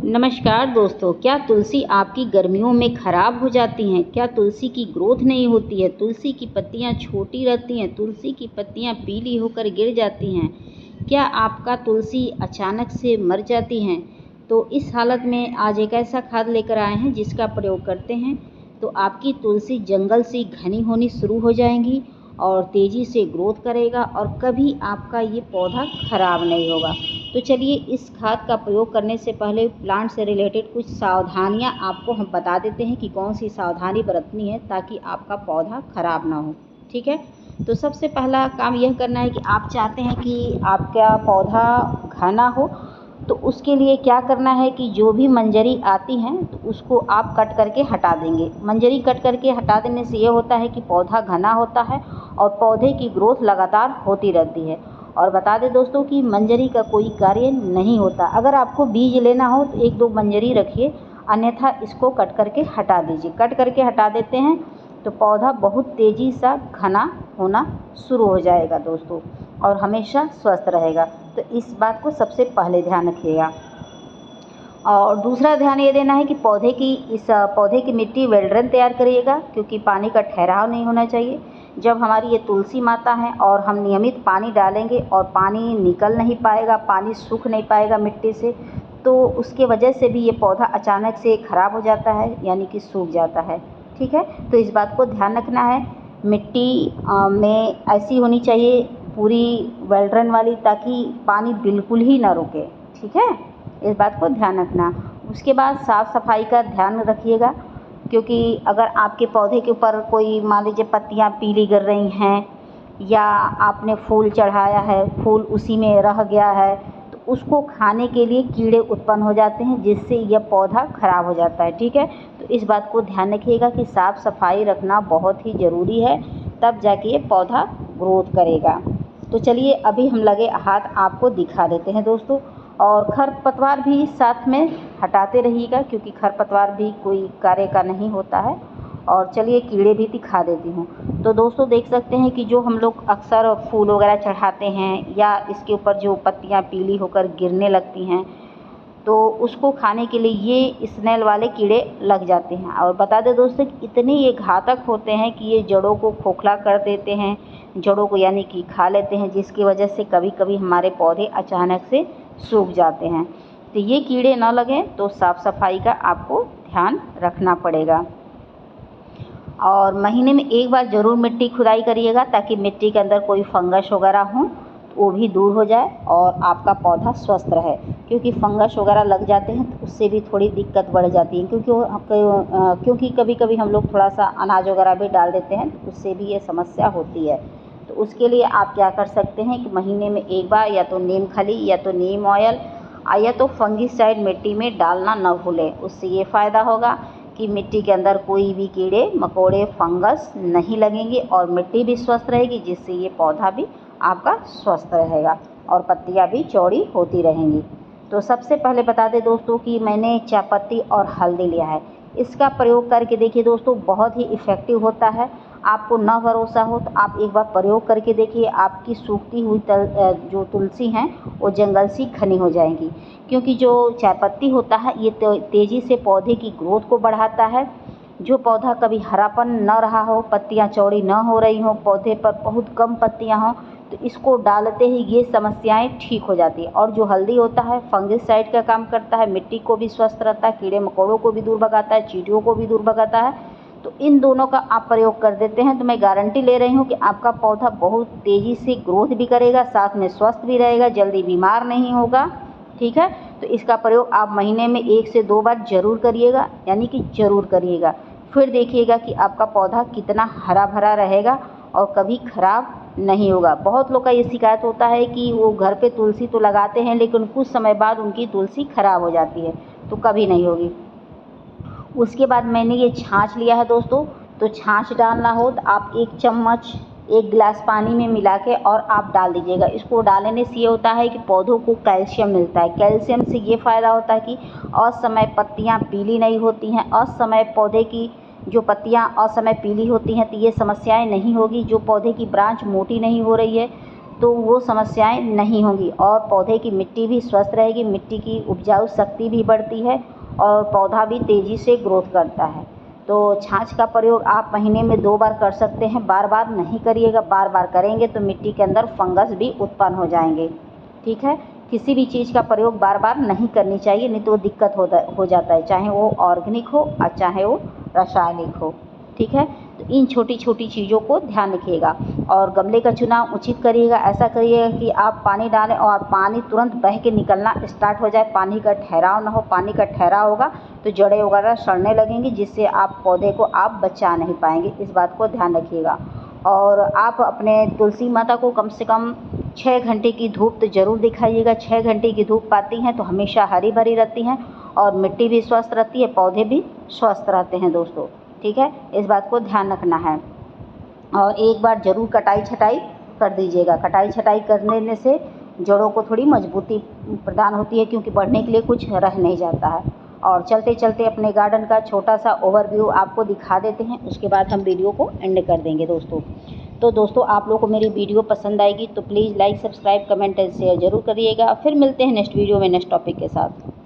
नमस्कार दोस्तों, क्या तुलसी आपकी गर्मियों में ख़राब हो जाती हैं? क्या तुलसी की ग्रोथ नहीं होती है? तुलसी की पत्तियां छोटी रहती हैं, तुलसी की पत्तियां पीली होकर गिर जाती हैं। क्या आपका तुलसी अचानक से मर जाती हैं? तो इस हालत में आज एक ऐसा खाद लेकर आए हैं जिसका प्रयोग करते हैं तो आपकी तुलसी जंगल सी घनी होनी शुरू हो जाएंगी और तेज़ी से ग्रोथ करेगा और कभी आपका ये पौधा ख़राब नहीं होगा। तो चलिए, इस खाद का प्रयोग करने से पहले प्लांट से रिलेटेड कुछ सावधानियां आपको हम बता देते हैं कि कौन सी सावधानी बरतनी है ताकि आपका पौधा ख़राब ना हो। ठीक है, तो सबसे पहला काम यह करना है कि आप चाहते हैं कि आपका पौधा घना हो, तो उसके लिए क्या करना है कि जो भी मंजरी आती हैं तो उसको आप कट करके हटा देंगे। मंजरी कट करके हटा देने से ये होता है कि पौधा घना होता है और पौधे की ग्रोथ लगातार होती रहती है। और बता दें दोस्तों कि मंजरी का कोई कार्य नहीं होता। अगर आपको बीज लेना हो तो एक दो मंजरी रखिए, अन्यथा इसको कट करके हटा दीजिए। कट करके हटा देते हैं तो पौधा बहुत तेज़ी से घना होना शुरू हो जाएगा दोस्तों, और हमेशा स्वस्थ रहेगा। तो इस बात को सबसे पहले ध्यान रखिएगा। और दूसरा ध्यान ये देना है कि पौधे की मिट्टी वेल ड्रेन तैयार करिएगा, क्योंकि पानी का ठहराव नहीं होना चाहिए। जब हमारी ये तुलसी माता है और हम नियमित पानी डालेंगे और पानी निकल नहीं पाएगा, पानी सूख नहीं पाएगा मिट्टी से, तो उसके वजह से भी ये पौधा अचानक से ख़राब हो जाता है, यानी कि सूख जाता है। ठीक है, तो इस बात को ध्यान रखना है। मिट्टी में ऐसी होनी चाहिए पूरी वेल ड्रेन वाली, ताकि पानी बिल्कुल ही ना रुके। ठीक है, इस बात को ध्यान रखना। उसके बाद साफ़ सफाई का ध्यान रखिएगा, क्योंकि अगर आपके पौधे के ऊपर कोई मान लीजिए पत्तियां पीली गिर रही हैं या आपने फूल चढ़ाया है, फूल उसी में रह गया है, तो उसको खाने के लिए कीड़े उत्पन्न हो जाते हैं, जिससे यह पौधा ख़राब हो जाता है। ठीक है, तो इस बात को ध्यान रखिएगा कि साफ़ सफाई रखना बहुत ही ज़रूरी है, तब जाके ये पौधा ग्रोथ करेगा। तो चलिए, अभी हम लगे हाथ आपको दिखा देते हैं दोस्तों। और खरपतवार भी साथ में हटाते रहिएगा, क्योंकि खरपतवार भी कोई कार्य का नहीं होता है। और चलिए, कीड़े भी दिखा देती हूँ। तो दोस्तों, देख सकते हैं कि जो हम लोग अक्सर फूल वगैरह चढ़ाते हैं या इसके ऊपर जो पत्तियाँ पीली होकर गिरने लगती हैं, तो उसको खाने के लिए ये स्नेल वाले कीड़े लग जाते हैं। और बता दें दोस्तों कि इतने ये घातक होते हैं कि ये जड़ों को खोखला कर देते हैं, जड़ों को यानी कि खा लेते हैं, जिसकी वजह से कभी कभी हमारे पौधे अचानक से सूख जाते हैं। तो ये कीड़े ना लगें तो साफ़ सफाई का आपको ध्यान रखना पड़ेगा। और महीने में एक बार ज़रूर मिट्टी खुदाई करिएगा, ताकि मिट्टी के अंदर कोई फंगस वगैरह हो तो वो भी दूर हो जाए और आपका पौधा स्वस्थ रहे। क्योंकि फंगस वगैरह लग जाते हैं तो उससे भी थोड़ी दिक्कत बढ़ जाती है, क्योंकि कभी कभी हम लोग थोड़ा सा अनाज वगैरह भी डाल देते हैं, तो उससे भी ये समस्या होती है। तो उसके लिए आप क्या कर सकते हैं कि महीने में एक बार या तो नीम खली या तो नीम ऑयल या तो फंगिसाइड मिट्टी में डालना न भूलें। उससे ये फ़ायदा होगा कि मिट्टी के अंदर कोई भी कीड़े मकोड़े फंगस नहीं लगेंगे और मिट्टी भी स्वस्थ रहेगी, जिससे ये पौधा भी आपका स्वस्थ रहेगा और पत्तियां भी चौड़ी होती रहेंगी। तो सबसे पहले बता दें दोस्तों कि मैंने चायपत्ती और हल्दी लिया है। इसका प्रयोग करके देखिए दोस्तों, बहुत ही इफ़ेक्टिव होता है। आपको न भरोसा हो तो आप एक बार प्रयोग करके देखिए, आपकी सूखती हुई जो तुलसी हैं वो जंगल सी घनी हो जाएंगी। क्योंकि जो चायपत्ती होता है ये तेज़ी से पौधे की ग्रोथ को बढ़ाता है। जो पौधा कभी हरापन न रहा हो, पत्तियां चौड़ी न हो रही हों, पौधे पर बहुत कम पत्तियां हों, तो इसको डालते ही ये समस्याएं ठीक हो जाती है। और जो हल्दी होता है फंगिसाइड का काम करता है, मिट्टी को भी स्वस्थ रहता है, कीड़े मकोड़ों को भी दूर भगाता है, चींटियों को भी दूर भगाता है। तो इन दोनों का आप प्रयोग कर देते हैं तो मैं गारंटी ले रही हूँ कि आपका पौधा बहुत तेज़ी से ग्रोथ भी करेगा, साथ में स्वस्थ भी रहेगा, जल्दी बीमार नहीं होगा। ठीक है, तो इसका प्रयोग आप महीने में 1 से 2 बार ज़रूर करिएगा, यानी कि ज़रूर करिएगा। फिर देखिएगा कि आपका पौधा कितना हरा भरा रहेगा और कभी ख़राब नहीं होगा। बहुत लोग का ये शिकायत होता है कि वो घर पे तुलसी तो लगाते हैं, लेकिन कुछ समय बाद उनकी तुलसी ख़राब हो जाती है, तो कभी नहीं होगी। उसके बाद मैंने ये छाछ लिया है दोस्तों। तो छाछ डालना हो तो आप 1 चम्मच 1 गिलास पानी में मिला के और आप डाल दीजिएगा। इसको डालने से ये होता है कि पौधों को कैल्शियम मिलता है। कैल्शियम से ये फ़ायदा होता है कि असमय पत्तियां पीली नहीं होती हैं, असमय पौधे की जो पत्तियां असमय पीली होती हैं तो ये समस्याएं नहीं होगी। जो पौधे की ब्रांच मोटी नहीं हो रही है तो वो समस्याएं नहीं होंगी और पौधे की मिट्टी भी स्वस्थ रहेगी, मिट्टी की उपजाऊ शक्ति भी बढ़ती है और पौधा भी तेज़ी से ग्रोथ करता है। तो छाछ का प्रयोग आप महीने में 2 बार कर सकते हैं, बार बार नहीं करिएगा। बार बार करेंगे तो मिट्टी के अंदर फंगस भी उत्पन्न हो जाएंगे। ठीक है, किसी भी चीज़ का प्रयोग बार बार नहीं करनी चाहिए, नहीं तो वो दिक्कत हो जाता है, चाहे वो ऑर्गेनिक हो और चाहे वो रासायनिक हो। ठीक है, तो इन छोटी छोटी चीज़ों को ध्यान रखिएगा और गमले का चुनाव उचित करिएगा। ऐसा करिएगा कि आप पानी डालें और पानी तुरंत बह के निकलना स्टार्ट हो जाए, पानी का ठहराव ना हो। पानी का ठहराव होगा तो जड़ें वगैरह सड़ने लगेंगी, जिससे आप पौधे को आप बचा नहीं पाएंगे। इस बात को ध्यान रखिएगा। और आप अपने तुलसी माता को कम से कम 6 घंटे की धूप तो ज़रूर दिखाइएगा। 6 घंटे की धूप पाती हैं तो हमेशा हरी भरी रहती हैं और मिट्टी भी स्वस्थ रहती है, पौधे भी स्वस्थ रहते हैं दोस्तों। ठीक है, इस बात को ध्यान रखना है और एक बार ज़रूर कटाई छटाई कर दीजिएगा। कटाई छटाई करने से जड़ों को थोड़ी मजबूती प्रदान होती है, क्योंकि बढ़ने के लिए कुछ रह नहीं जाता है। और चलते चलते अपने गार्डन का छोटा सा ओवरव्यू आपको दिखा देते हैं, उसके बाद हम वीडियो को एंड कर देंगे दोस्तों। तो दोस्तों, आप लोगों को मेरी वीडियो पसंद आएगी तो please like, subscribe, comment and share ज़रूर करिएगा। फिर मिलते हैं नेक्स्ट वीडियो में नेक्स्ट टॉपिक के साथ।